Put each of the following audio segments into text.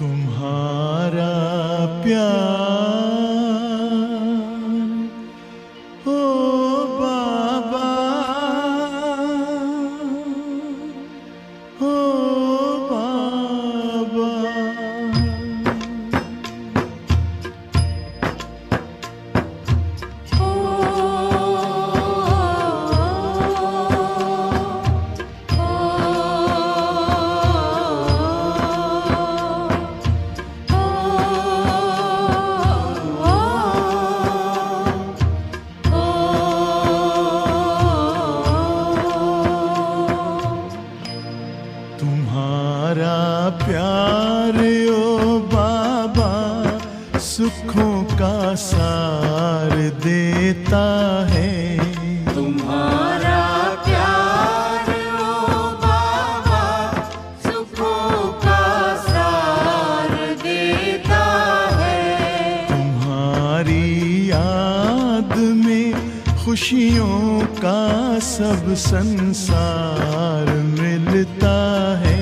तुम्हारा प्यार ओ बाबा, ओ बाबा। तुम्हारा प्यार ओ बाबा सुखों का सार देता है। तुम्हारा प्यार ओ बाबा सुखों का सार देता है। तुम्हारी याद में खुशियों का सब संसार मिलता है।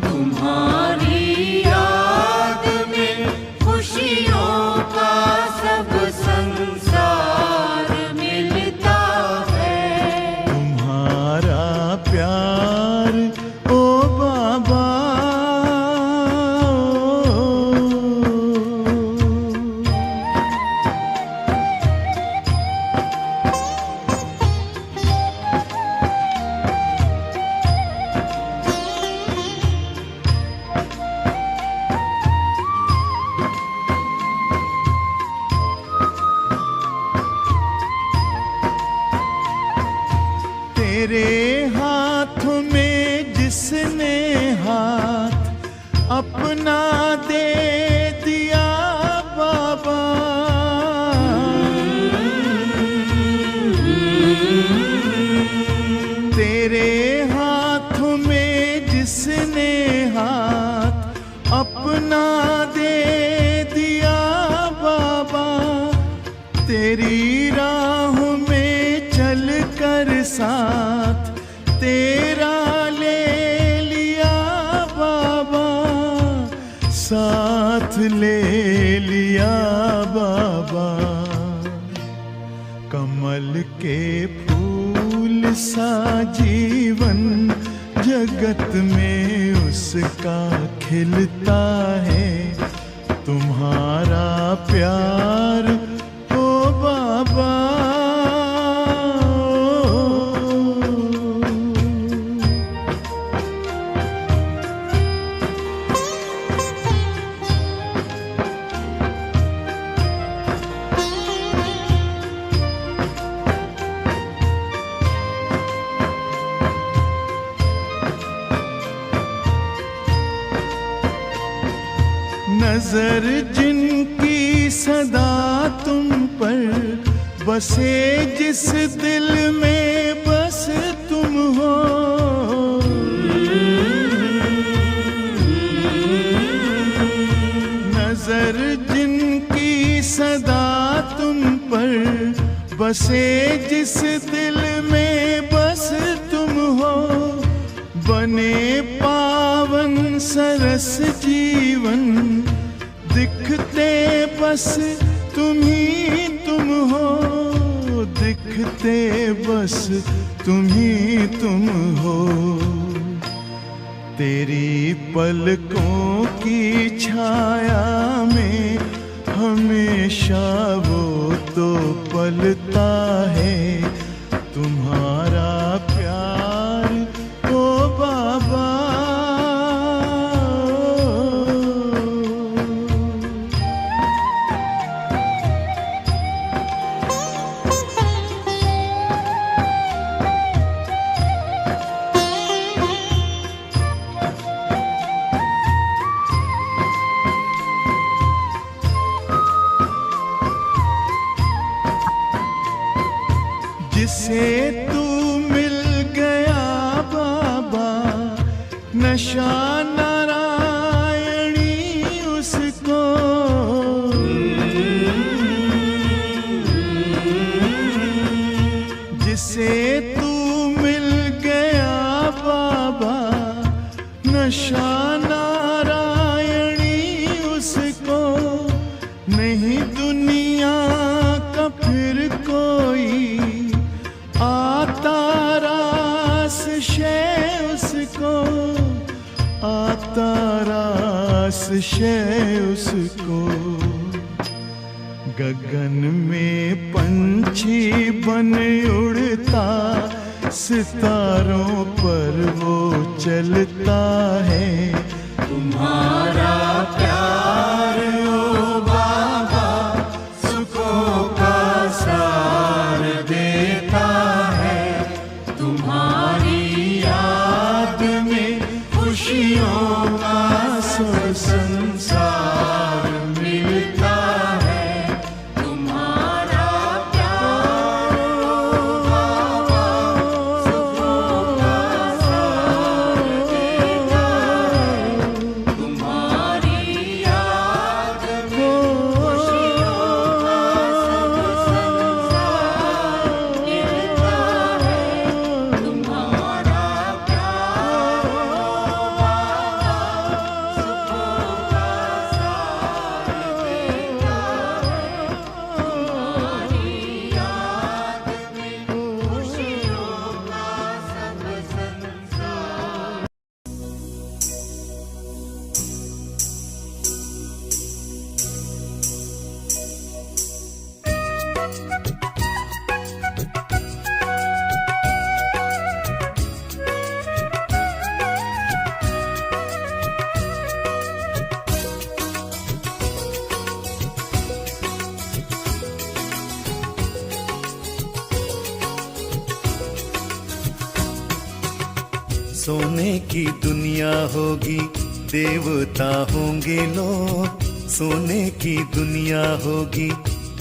तुम्हारी याद में खुशियों का सब संसार मिलता है। तुम्हारा प्यार ओ बाबा, तेरे हाथ में जिसने हाथ अपना दे दिया बाबा, तेरे हाथ में जिसने हाथ अपना दे दिया बाबा, तेरी राह में चल कर साथ तेरा ले लिया बाबा, साथ ले लिया बाबा। कमल के फूल सा जीवन जगत में उसका खिलता है। तुम्हारा प्यार ओ बाबा, नजर जिनकी सदा तुम पर बसे, जिस दिल में बस तुम हो, नजर जिनकी सदा तुम पर बसे, जिस दिल में बस तुम हो, बने पावन सरस जीवन दिखते बस तुम ही तुम हो, दिखते बस तुम ही तुम हो। तेरी पलकों की छाया में हमेशा वो तो पलता है। तुम्हारा प्यार ओ बाबा, जिसे तू मिल गया बाबा, नशा नारायणी उसको, जिसे तू मिल गया बाबा, नशा नारायणी आता रास शय उसको। गगन में पंछी बन उड़ता, सितारों पर वो चलता है। तुम्हारा प्यार ओ बाबा सुखों का सार देता है। तुम्हारी याद में खुशियों का सब संसार मिलता है। तुम्हारा प्यार ओ बाबा सुखों का सार देता है। तुम्हारी याद में खुशियों का सब संसार मिलता है। तुम्हारा प्यार ओ बाबा सुखों का सार देता है। तुम्हारी याद में खुशियों का सब संसार। सोने की दुनिया होगी, देवता होंगे लोग। सोने की दुनिया होगी,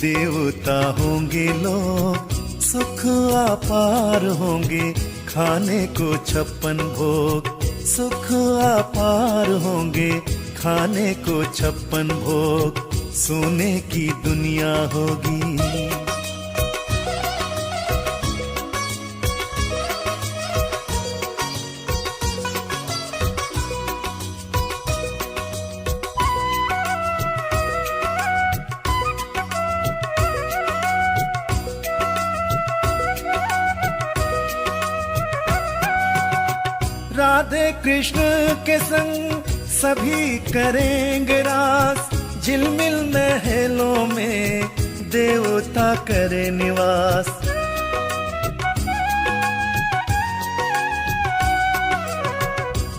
देवता होंगे लोग। सुख अपार होंगे, खाने को 56 भोग। सुख अपार होंगे, खाने को 56 भोग। सोने की दुनिया होगी। राधे कृष्ण के संग सभी करेंगे रास। झिलमिल महलों में देवता करे निवास।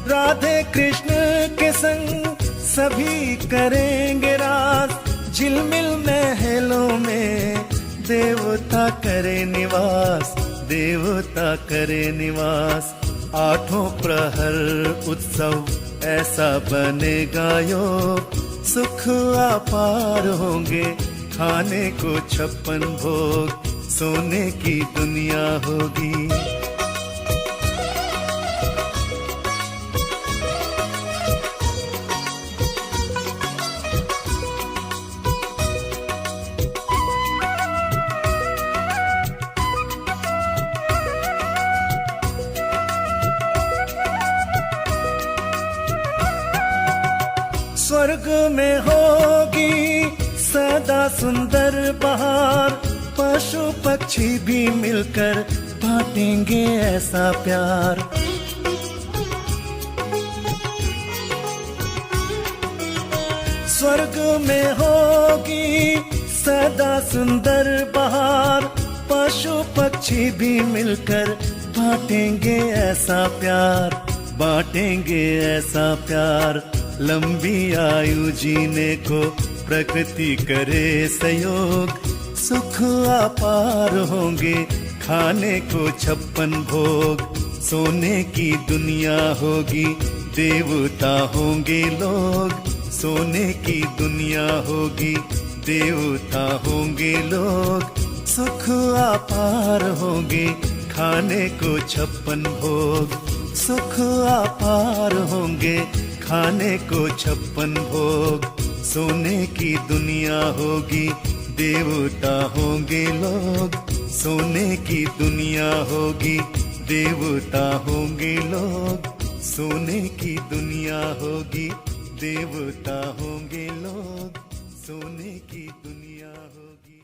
राधे कृष्ण के संग सभी करेंगे रास। झिलमिल महलों में देवता करे निवास। देवता करे निवास। आठों प्रहर उत्सव ऐसा बनेगा योग। सुख अपार होंगे, खाने को 56 भोग। सोने की दुनिया होगी। स्वर्ग में होगी सदा सुंदर बहार। पशु पक्षी भी मिलकर बांटेंगे ऐसा प्यार। स्वर्ग में होगी सदा सुंदर बहार। पशु पक्षी भी मिलकर बांटेंगे ऐसा प्यार। बांटेंगे ऐसा प्यार। लंबी आयु जीने को प्रकृति करे सहयोग। सुख अपार होंगे, खाने को 56 भोग। सोने की दुनिया होगी, देवता होंगे लोग। सोने की दुनिया होगी, देवता होंगे लोग। सुख अपार होंगे, खाने को 56 भोग। सुख अपार होंगे, खाने को 56 भोग। सोने की दुनिया होगी, देवता होंगे लोग। सोने की दुनिया होगी, देवता होंगे लोग। सोने की दुनिया होगी, देवता होंगे लोग। सोने की दुनिया होगी।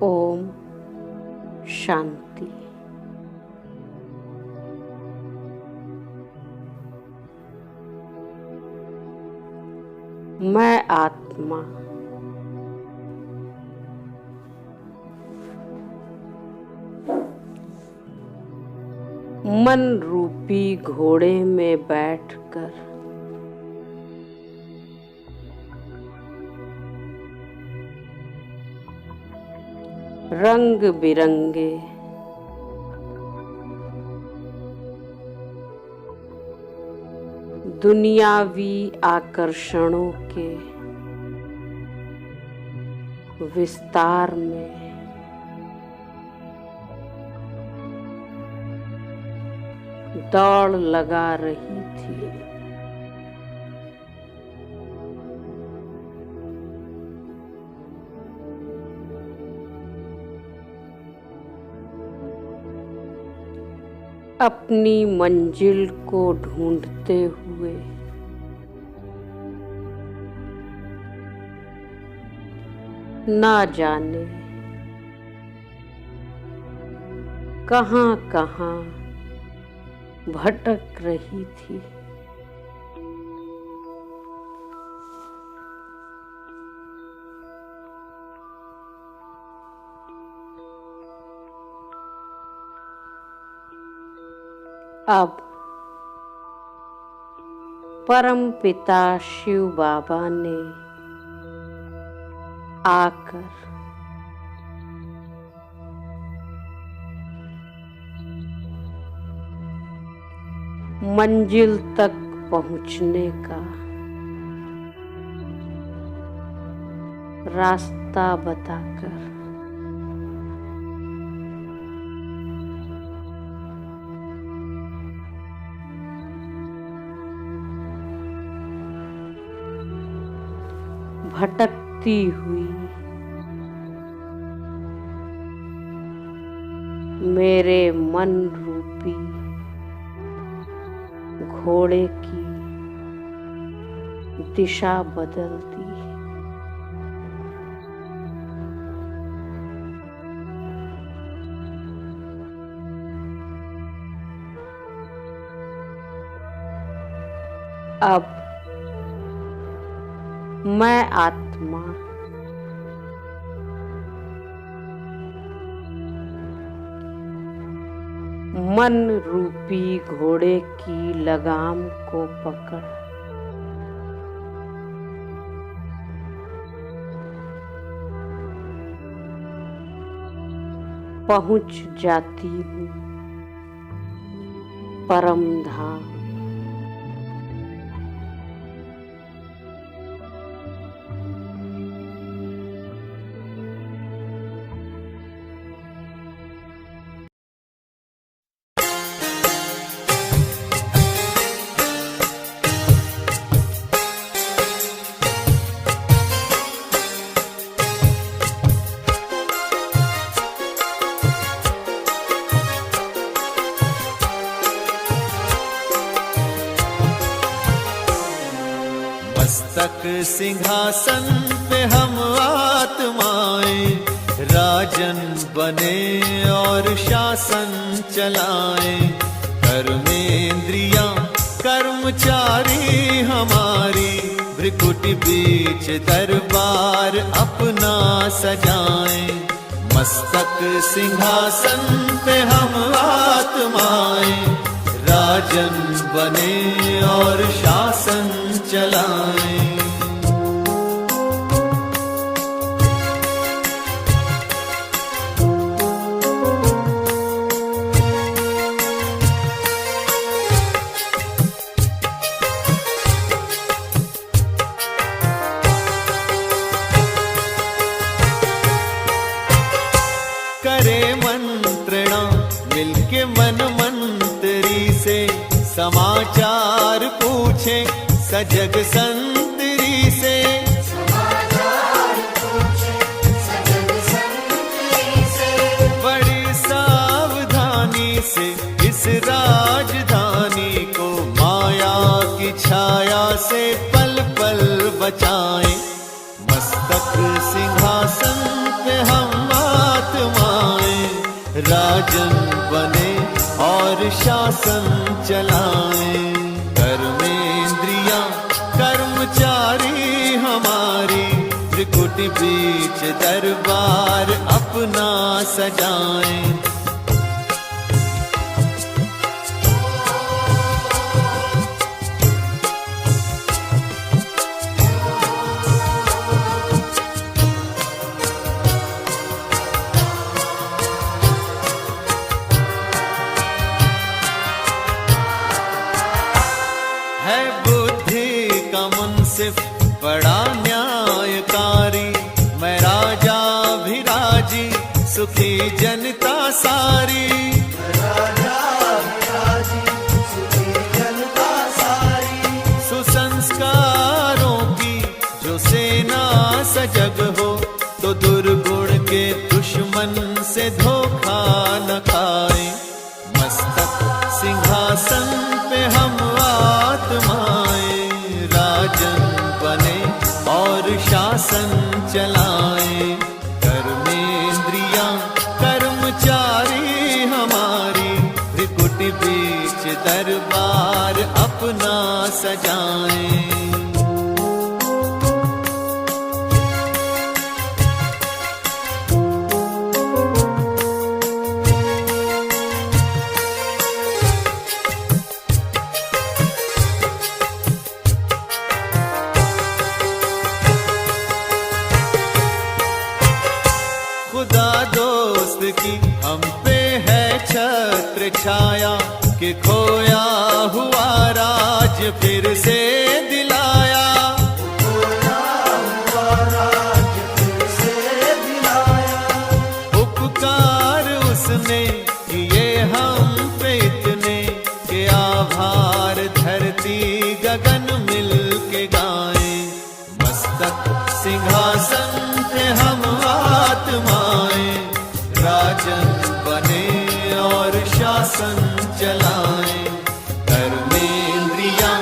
ओम शांति। मैं आत्मा मन रूपी घोड़े में बैठकर रंग बिरंगे दुनियावी आकर्षणों के विस्तार में दौड़ लगा रही थी। अपनी मंजिल को ढूंढते हुए ना जाने कहां-कहां भटक रही थी। अब परम पिता शिव बाबा ने आकर मंजिल तक पहुंचने का रास्ता बताकर भटकती हुई मेरे मन रूपी घोड़े की दिशा बदल दी। अब मैं आत्मा मन रूपी घोड़े की लगाम को पकड़ पहुंच जाती हूँ परम धाम। मस्तक सिंहासन पे हम आत्माएं राजन बने और शासन चलाएं। कर्मेंद्रियां कर्मचारी हमारी भ्रिकुटी बीच दरबार अपना सजाएं। मस्तक सिंहासन पे हम आत्माएं राजन बने और शासन चलाएं। करे मंत्रणा मिलके मन मंत्री से समाचार पूछे सजग संतरी से। बड़ी सावधानी से इस राजधानी को माया की छाया से पल पल बचाएं। मस्तक सिंहासन पे हम आत्माएं राजन बने और शासन चलाएं। कर्मेंद्रियां कर्मचारी हमारी, त्रिकुट बीच दरबार अपना सजाएं। है बुद्धि का मुंसिफ बड़ा न्यायकारी, मैं राजा भी राजी सुखी जनता सारी। राजा राजी सुखी जनता सारी। सुसंस्कारों की जो सेना सजग हो, तो दुर्गुण के दुश्मन से धोखा न खाए। मस्तक सिंहासन पे हम आत्माएं, राजन बने और शासन चलाएं। कर्मेंद्रियां कर्मचारी हमारी, त्रिकुट बीच दरबार अपना सजाएं। खुदा दोस्त की हम पे है छत्र छाया, कि खोया हुआ राज फिर से दिलाया। खोया हुआ राज फिर से दिलाया। उपकार उसने किए हम पे इतने, के आभार धरती गगन मिल के गाएं। मस्तक सिंहासन पे हम आत्माएं, राजन बने और शासन चलाएं। कर्मेंद्रियां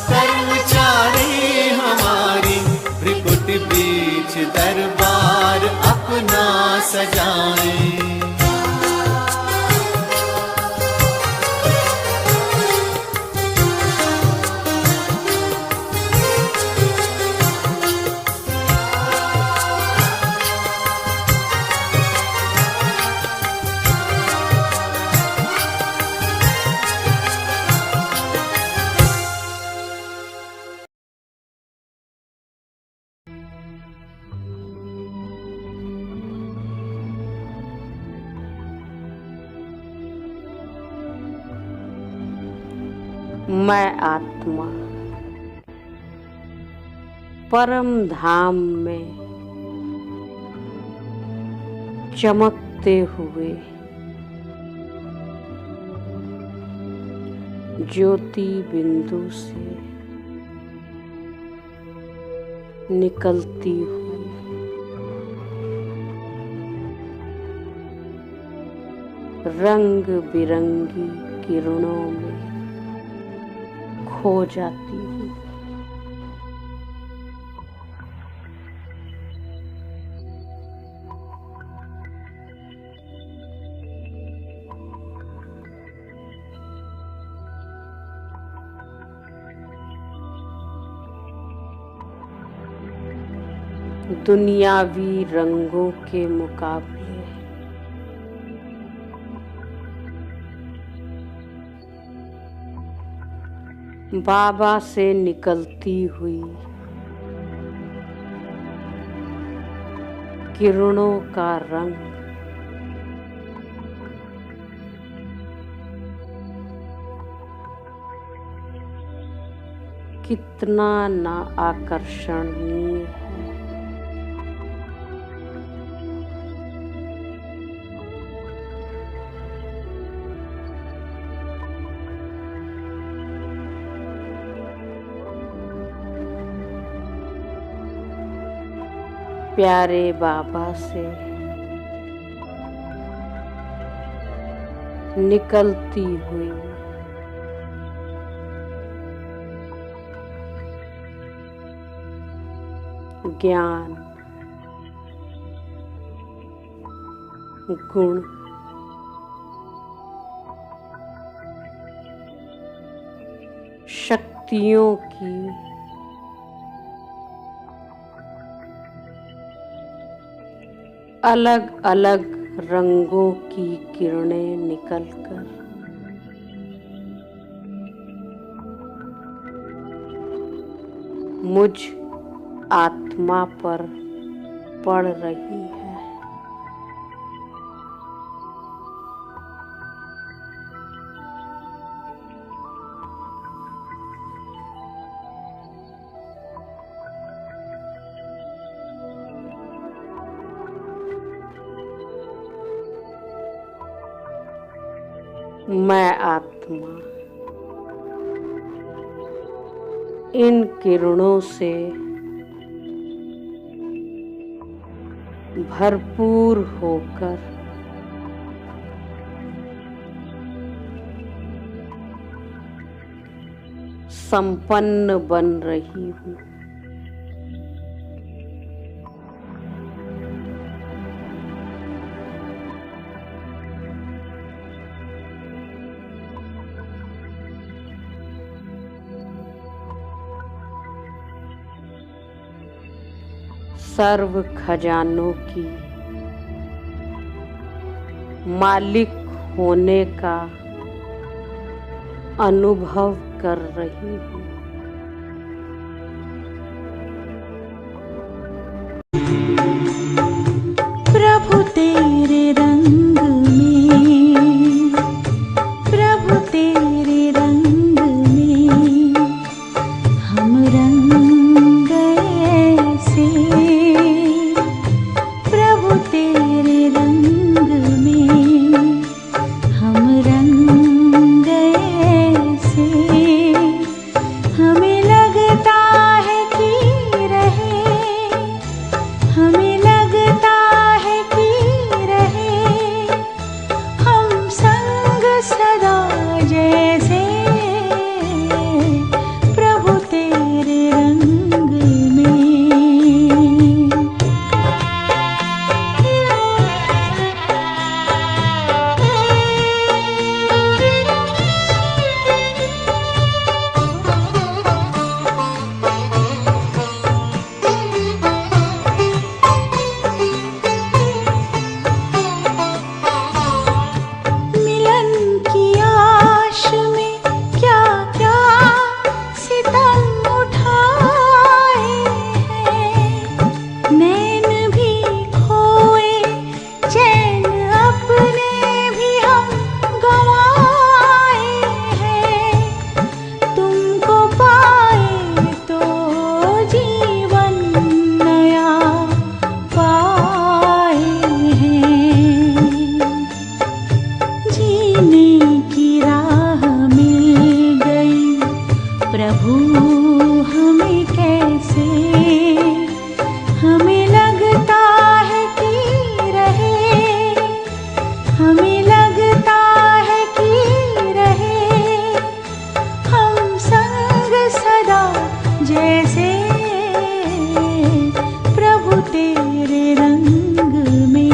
कर्मचारी हमारी, त्रिकुट बीच दरबार अपना सजाएं। मैं आत्मा परम धाम में चमकते हुए ज्योति बिंदु से निकलती हुई रंग बिरंगी किरणों में खो जाती हूँ। दुनियावी रंगों के मुकाबले बाबा से निकलती हुई किरणों का रंग कितना ना आकर्षणीय है। प्यारे बाबा से निकलती हुई ज्ञान, गुण, मोतियों की अलग अलग रंगों की किरणें निकलकर मुझ आत्मा पर पड़ रही है। मैं आत्मा इन किरणों से भरपूर होकर संपन्न बन रही हूँ। सर्व खजानों की मालिक होने का अनुभव कर रही हूँ। प्रभु तेरे रंग में, प्रभु तेरे रंग में हम रंग गए से, प्रभु तेरे रंग में हम रंग गए से। हमें लगता है कि रहे, हमें लगता है कि रहे हम संग सदा जैसे, प्रभु तेरे रंग में। मिलन की आश में क्या क्या सितम उठाए हैं, नैन भी खोए चैन अपने भी हम गंवाए हैं। तुमको पाए तो जीवन नया पाए हैं, जीने की राह मिल गई प्रभु हमें कैसे। हमें लगता है कि रहे, हमें लगता है कि रहे हम संग सदा जैसे, प्रभु तेरे रंग में।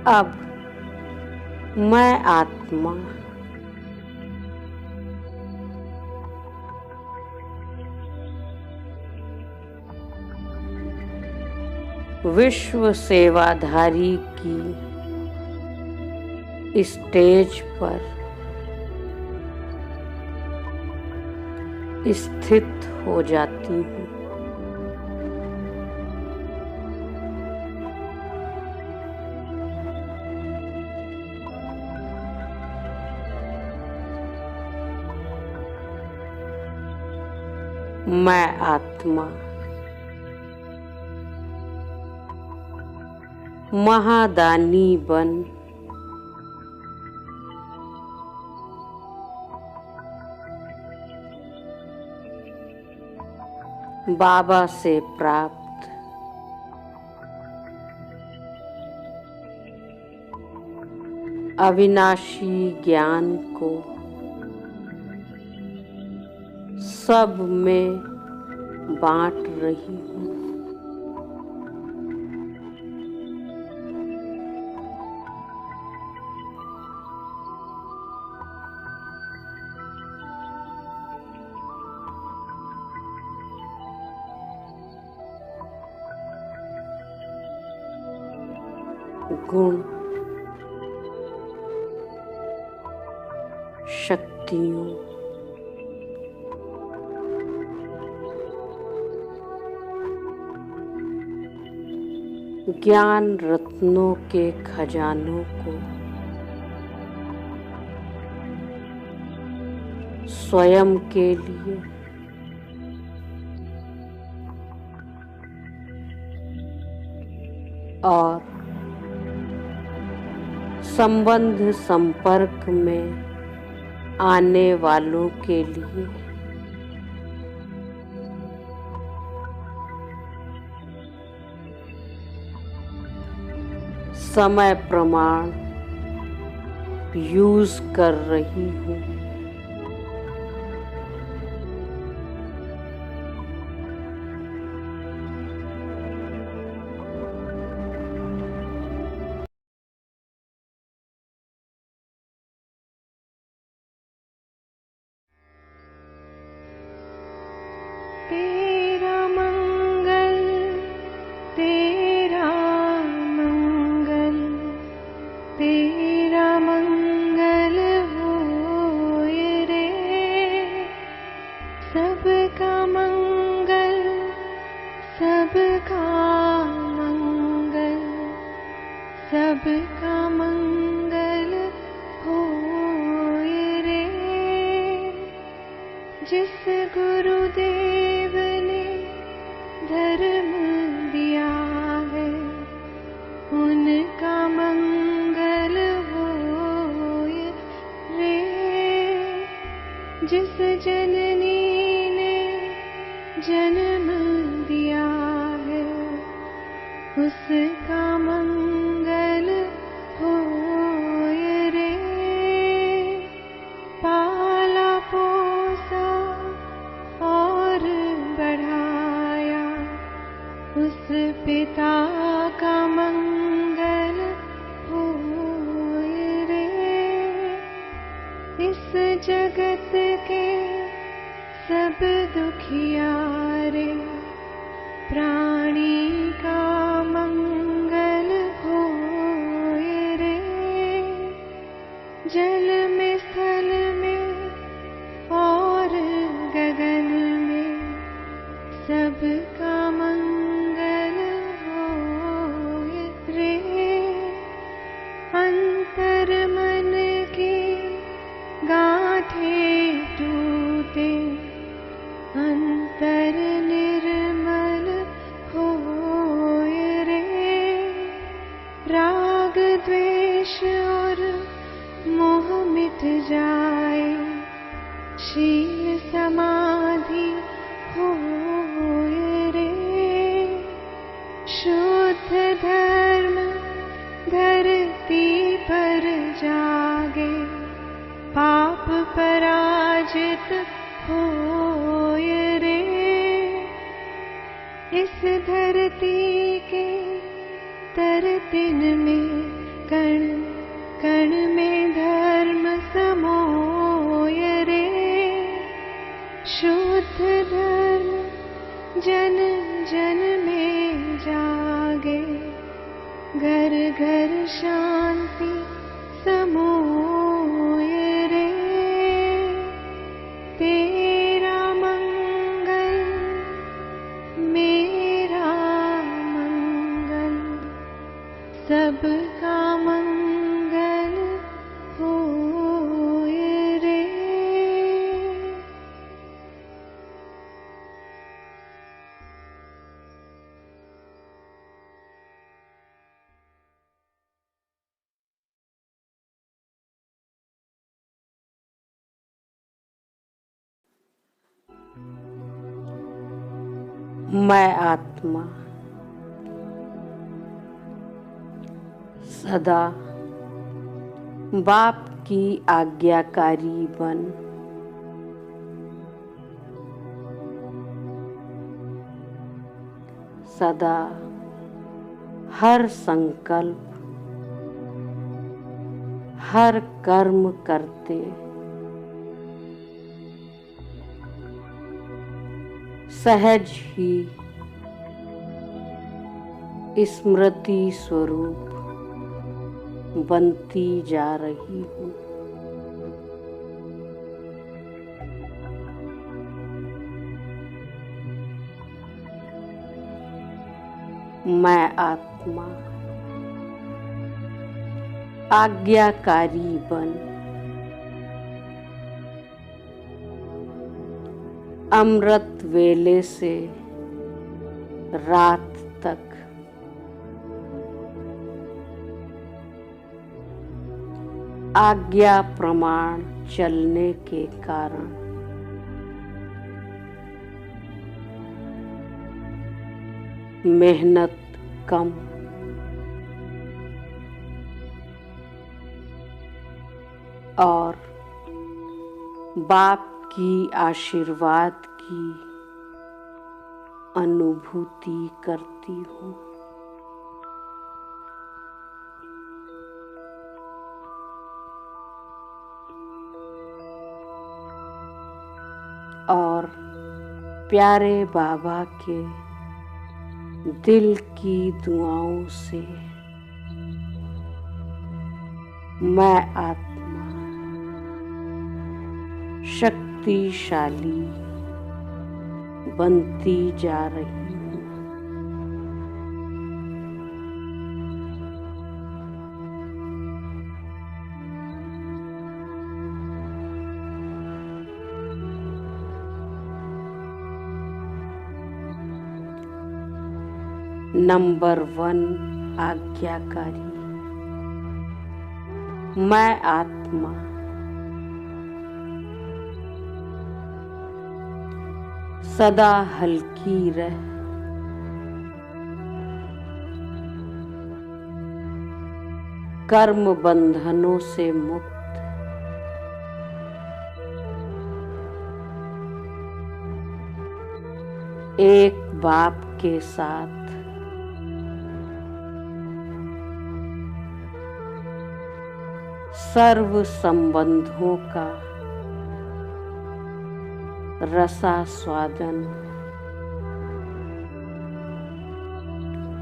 अब मैं आत्मा विश्व सेवाधारी की स्टेज पर स्थित हो जाती हूँ। मैं आत्मा महादानी बन बाबा से प्राप्त अविनाशी ज्ञान को सब में बांट रही हूँ। गुण शक्तियों ज्ञान रत्नों के खजानों को स्वयं के लिए और संबंध संपर्क में आने वालों के लिए समय प्रमाण यूज कर रही हूँ। तेरा मंगल तेरा मंगल तेरा मंगल होए रे, सबका मंगल सबका मंगल सबका मंगल होए रे। जिस गुरुदेव ने धर्म दिया है उनका मंगल होए रे। जिस जननी ने जन्म दिया है उसका मंगल होए रे। पाला पोसा और बढ़ाया उस पिता का मंगल होए रे। इस जगत के सब दुखियारे प्राणी का मंगल होए रे। जल में स्थल में और गगन में सबका मंगल होए रे। अंतर मन की गांठें टूटे अंतर निर्मल होए रे। राग द्वेष और मोह मिट जाए शील समाधि होए रे। शुद्ध धर्म धरती पर जागे पाप पराजित होए रे। इस धरती के तरतिन में कण कण में धर्म समोय रे, शुद्ध धर्म जन जन में जागे, घर घर शांति समोय रे। तेरा मंगल मेरा मंगल, सबका मंगल होय रे। मैं आत्मा सदा बाप की आज्ञाकारी बन, सदा हर संकल्प हर कर्म करते सहज ही स्मृति स्वरूप बनती जा रही हूँ। मैं आत्मा आज्ञाकारी बन अमृत वेले से रात तक आज्ञा प्रमाण चलने के कारण मेहनत कम और बाप की आशीर्वाद की अनुभूति करती हूँ। और प्यारे बाबा के दिल की दुआओं से मैं आत्मा शक्तिशाली बनती जा रही हूँ। नंबर 1 आज्ञाकारी मैं आत्मा सदा हल्की रह कर्म बंधनों से मुक्त एक बाप के साथ सर्व संबंधों का रसास्वादन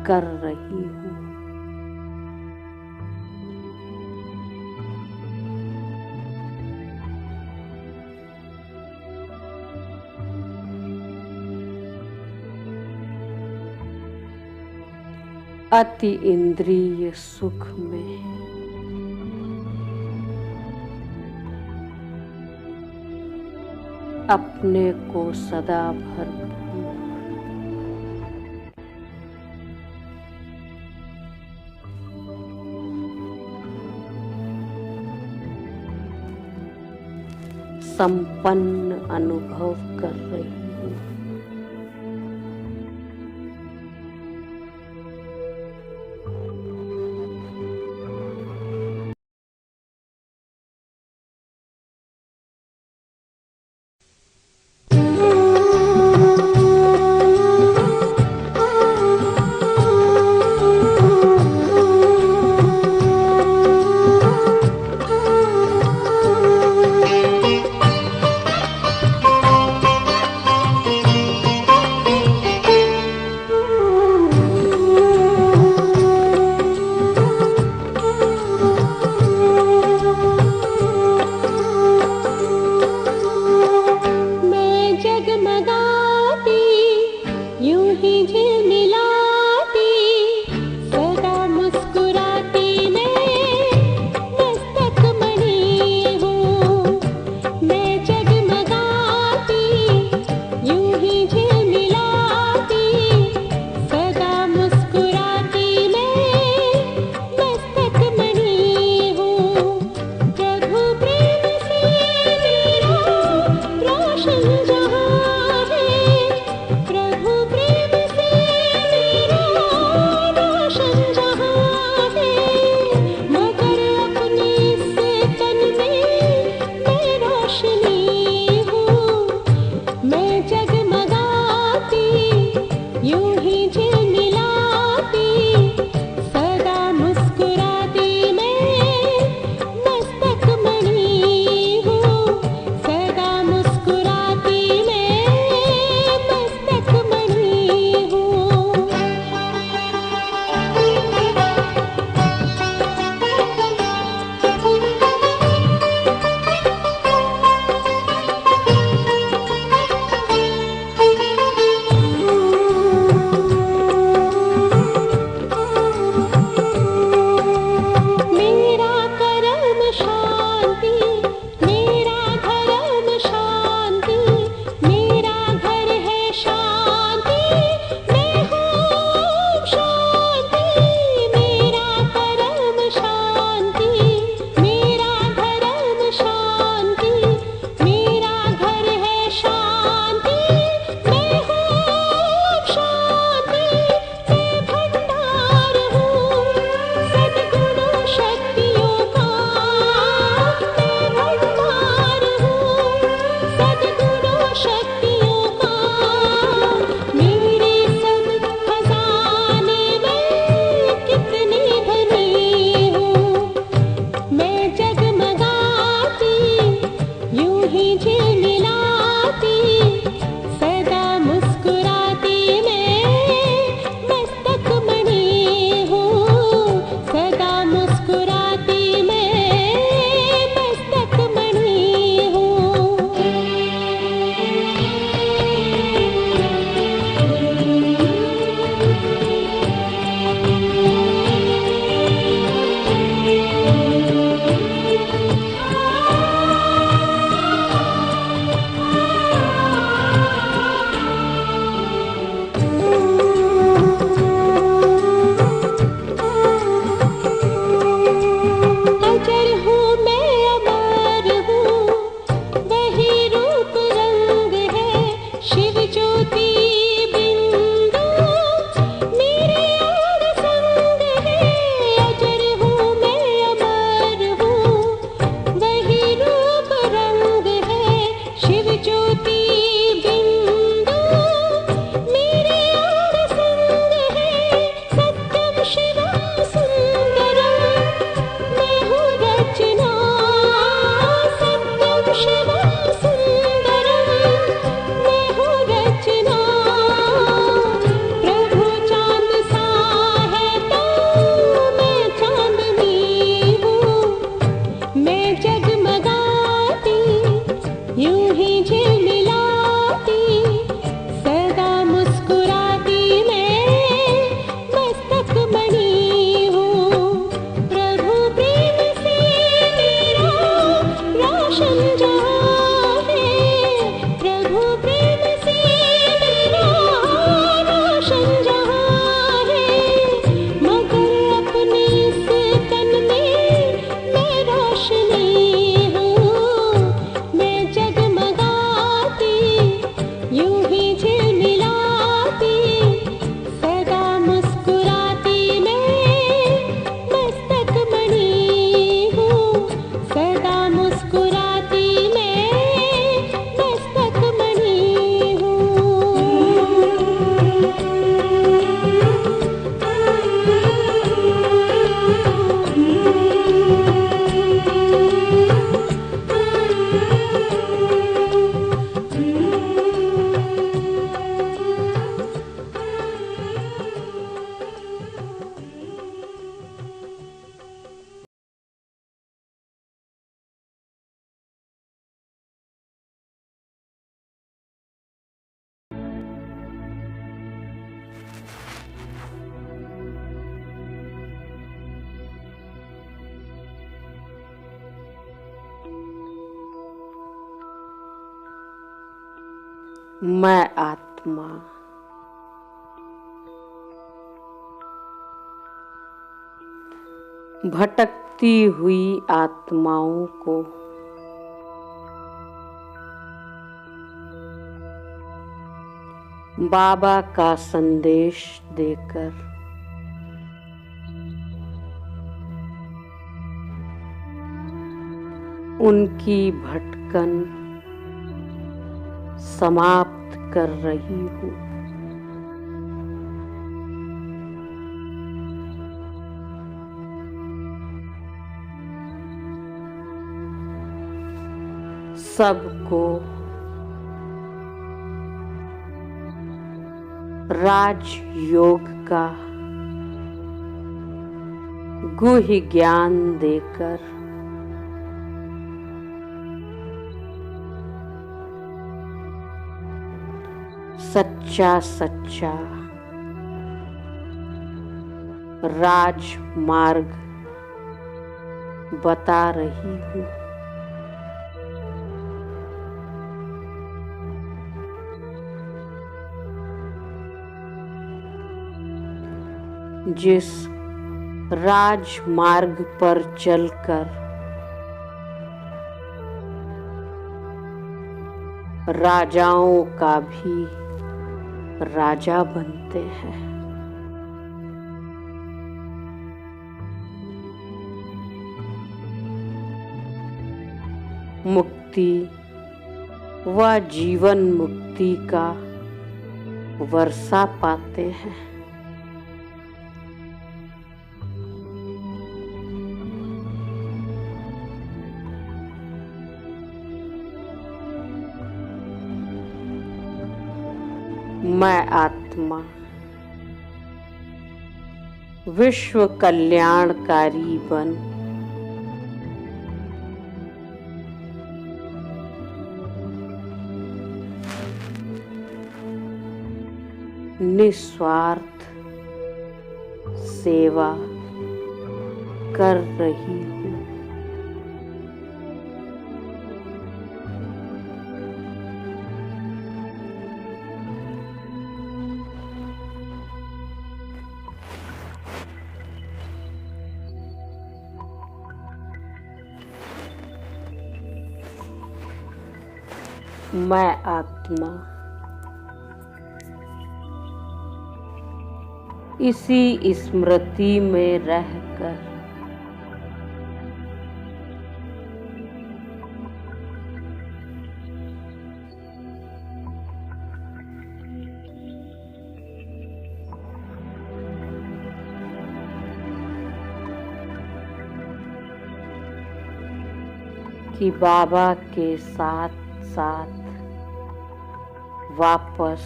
कर रही हूँ। अति इंद्रिय सुख में अपने को सदा भरपूर संपन्न अनुभव कर रही हूँ। मैं आत्मा भटकती हुई आत्माओं को बाबा का संदेश देकर उनकी भटकन समाप्त कर रही हूँ। सबको राजयोग का गुह्य ज्ञान देकर सच्चा सच्चा राजमार्ग बता रही हूँ। जिस राजमार्ग पर चलकर राजाओं का भी राजा बनते हैं। मुक्ति व जीवन मुक्ति का वर्षा पाते हैं। मैं आत्मा विश्व कल्याणकारी बन निस्वार्थ सेवा कर रही हूँ। मैं आत्मा इसी स्मृति में रहकर कि बाबा के साथ साथ वापस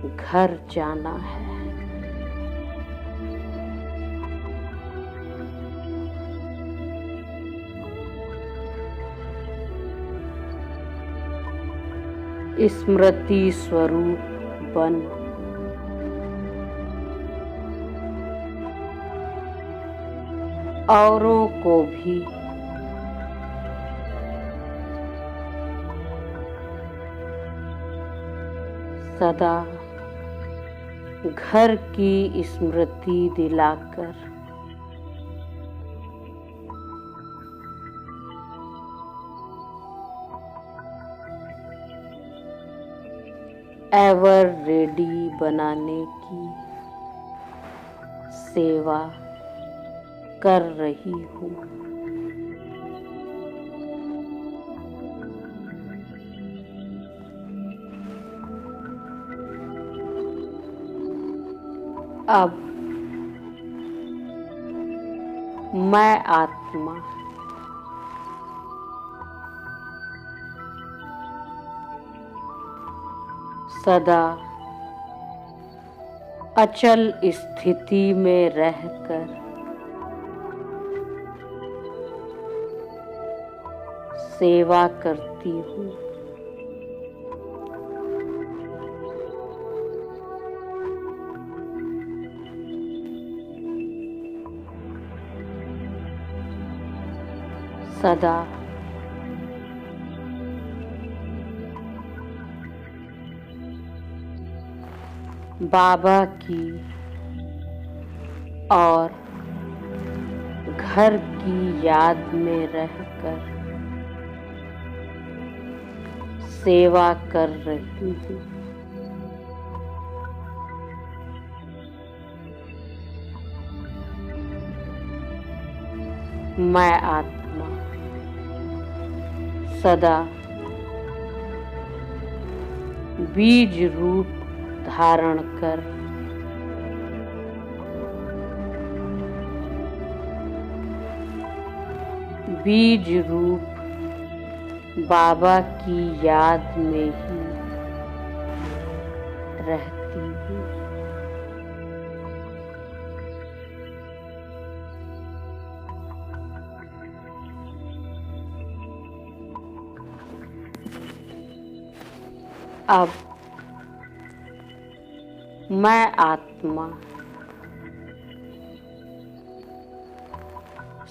घर जाना है। स्मृति स्वरूप बन औरों को भी सदा घर की स्मृति दिलाकर एवर रेडी बनाने की सेवा कर रही हूँ। अब मैं आत्मा सदा अचल स्थिति में रहकर सेवा करती हूँ। सदा बाबा की और घर की याद में रहकर सेवा कर रही हूँ। मैं आत्मा सदा बीज रूप धारण कर बीज रूप बाबा की याद में ही रहती हूँ। अब मैं आत्मा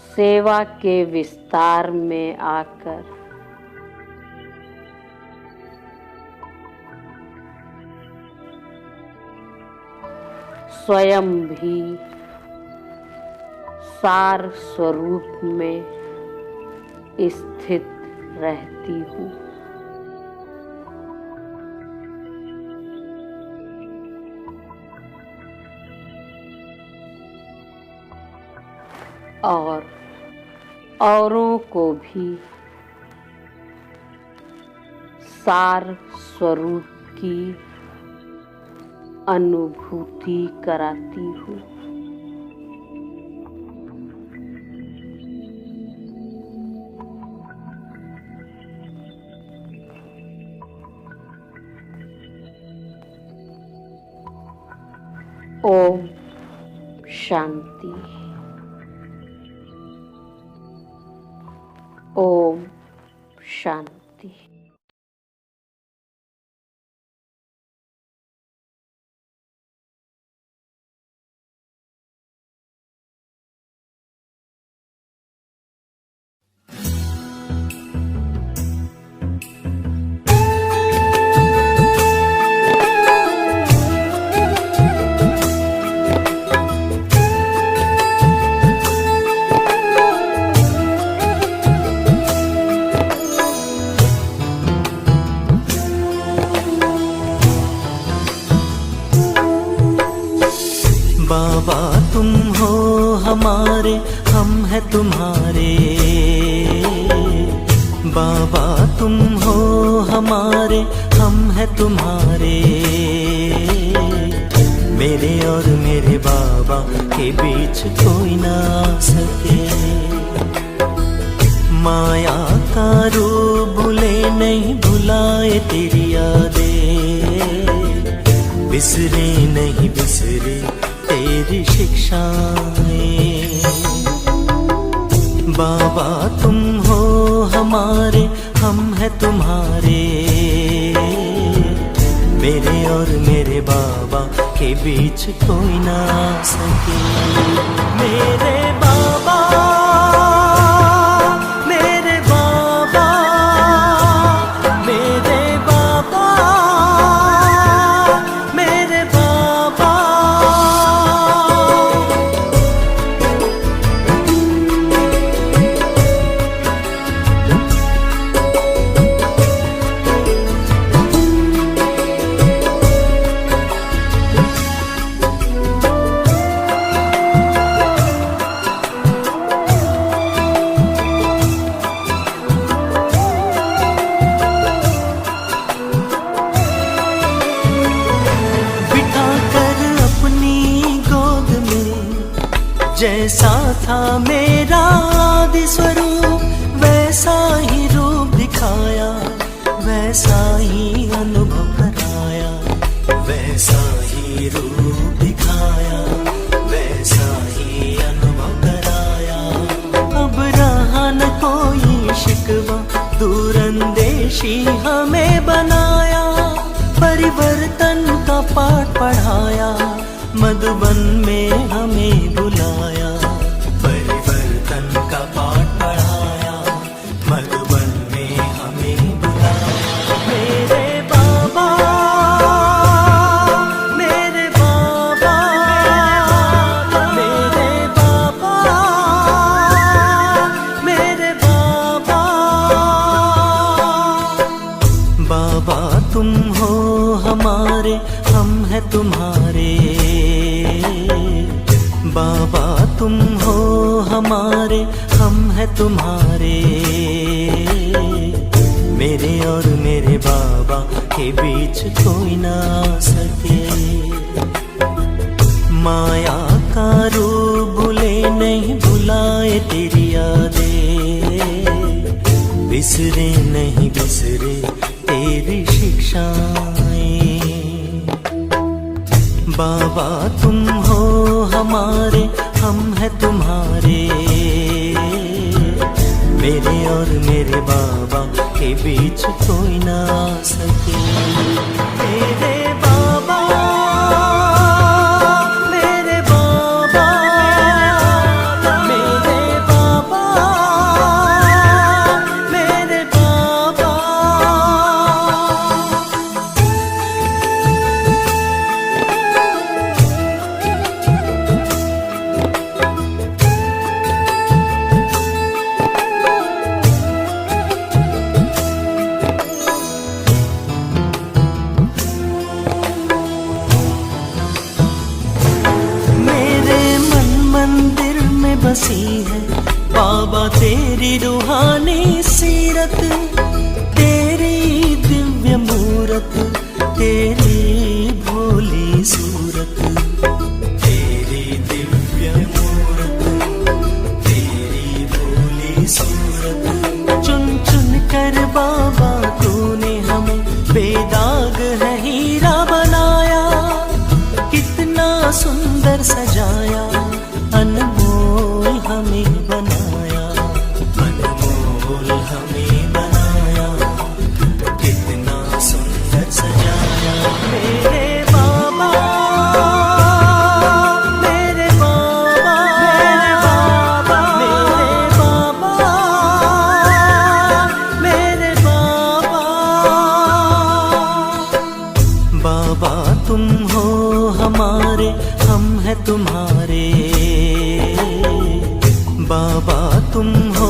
सेवा के विस्तार में आकर स्वयं भी सार स्वरूप में स्थित रहती हूँ। और औरों को भी सार स्वरूप की अनुभूति कराती हूँ। ओम शांति। ओम शांति। बाबा तुम हो हमारे, हम हैं तुम्हारे। बाबा तुम हो हमारे, हम हैं तुम्हारे। मेरे और मेरे बाबा के बीच कोई ना आ सके। माया का रूप भूले नहीं, भुलाए तेरी यादें। बिसरे नहीं बिसरे तेरी शिक्षाएं। बाबा तुम हो हमारे, हम हैं तुम्हारे। मेरे और मेरे बाबा के बीच कोई ना आ सके। मेरे बाबा, मेरे बाबा, मेरे बाबा, मेरे बाबा। जैसा था मेरा आदि स्वरूप, वैसा ही रूप दिखाया, वैसा ही अनुभव कराया। वैसा ही रूप दिखाया, वैसा ही अनुभव कराया। अब रहा न कोई शिकवा, दूरंदेशी हमें बनाया। परिवर्तन का पाठ पढ़ाया, मधुबन में हमें बुलाया। परिवर्तन का पाठ पढ़ाया, मधुबन में हमें बुलाया। मेरे बाबा, मेरे हैं तुम्हारे। बाबा तुम हो हमारे, हम हैं तुम्हारे। मेरे और मेरे बाबा के बीच कोई ना सके। माया का रूप भूले नहीं भुलाए तेरी यादें, बिसरे नहीं बिसरे तेरी शिक्षाएं। बाबा तुम हो हमारे, हम हैं तुम्हारे। मेरे और मेरे बाबा के बीच कोई ना सके। मेरे बाबा, मेरे बाबा, मेरे बाबा, मेरे बाबा। बसी है बाबा तेरी रूहानी सीरत, तेरी दिव्य मूरत, तेरी भोली सूरत, तेरी दिव्य मूरत, तेरी भोली सूरत। चुन चुन कर बाबा तूने हमें बेदाग है हीरा बनाया, कितना सुंदर सजाया, अनमोल हमें बनाया, अनमोल हमें बनाया, कितना सुंदर सजाया। मेरे बाबा, मेरे बाबा, मेरे बाबा, मेरे बाबा, मेरे बाबा। बाबा तुम हो हमारे, हम हैं तुम्हारे। बाबा तुम हो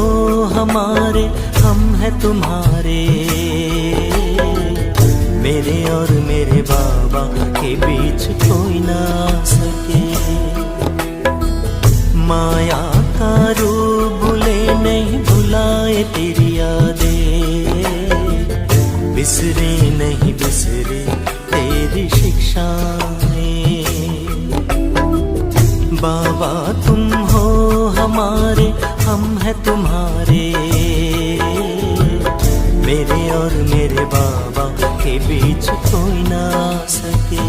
हमारे, हम हैं तुम्हारे। मेरे और मेरे बाबा के बीच कोई ना सके। माया का रूप भूले नहीं भुलाए तेरी यादें, बिसरे नहीं बिसरे तेरी शिक्षाएं। बाबा तुम हो हमारे, हम हैं तुम्हारे। मेरे और मेरे बाबा के बीच कोई ना सके।